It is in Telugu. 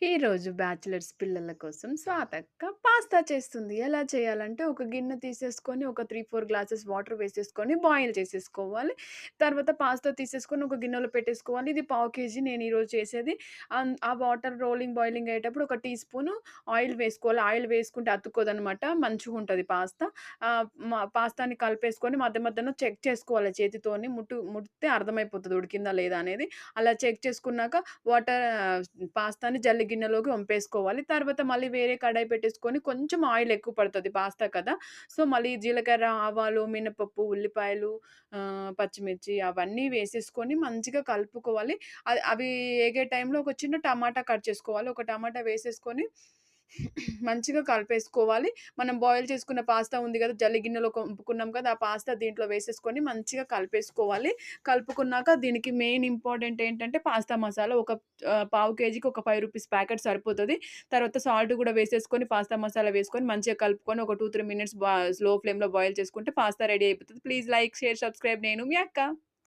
ఈరోజు బ్యాచిలర్స్ పిల్లల కోసం స్వాతక్క పాస్తా చేస్తుంది. ఎలా చేయాలంటే, ఒక గిన్నె తీసేసుకొని, ఒక 3, 4 గ్లాసెస్ వాటర్ వేసేసుకొని బాయిల్ చేసేసుకోవాలి. తర్వాత పాస్తా తీసేసుకొని ఒక గిన్నెలో పెట్టేసుకోవాలి. ఇది పావు కేజీ నేను ఈరోజు చేసేది. ఆ వాటర్ బాయిలింగ్ అయ్యేటప్పుడు ఒక టీ స్పూను ఆయిల్ వేసుకోవాలి. ఆయిల్ వేసుకుంటే అతుక్కోదనమాట. మంచిగుంటది పాస్తా. పాస్తాని కలిపేసుకొని మధ్య మధ్యలో చెక్ చేసుకోవాలి చేతితోని. ముడితే అర్థమైపోతది ఉడికిందా లేదా అనేది. అలా చెక్ చేసుకున్నాక వాటర్ పాస్తాని జల్లి గిన్నెలోకి వంపేసుకోవాలి. తర్వాత మళ్ళీ వేరే కడాయి పెట్టేసుకొని కొంచెం ఆయిల్ ఎక్కువ పడతది పాస్తా కదా! సో, మళ్ళీ జీలకర్ర, ఆవాలు, మినపప్పు, ఉల్లిపాయలు, పచ్చిమిర్చి అవన్నీ వేసేసుకొని మంచిగా కలుపుకోవాలి. అవి ఏగే టైంలో ఒక చిన్న టమాటా కట్ చేసుకోవాలి. ఒక టమాటా వేసేసుకొని మంచిగా కలిపేసుకోవాలి. మనం బాయిల్ చేసుకున్న పాస్తా ఉంది గదా! జల్లి గిన్నెలో వంపుకున్నాం కదా! ఆ పాస్తా దీంట్లో వేసేసుకొని మంచిగా కలిపేసుకోవాలి. కలుపుకున్నాక దీనికి మెయిన్ ఇంపార్టెంట్ ఏంటంటే పాస్తా మసాలా పావు కేజీకి ఒక రూ. 5 ప్యాకెట్ సరిపోతది. తర్వాత సాల్ట్ గూడా వేసేసుకొని పాస్తా మసాలా వేసుకొని మంచిగా కలుపుకొని ఒక 2, 3 మినిట్స్ స్లో ఫ్లేమ్‌లో బాయిల్ చేసుకుంటే పాస్తా రెడీ అయిపోతది. Please like, share, subscribe. నేను మీ అక్క.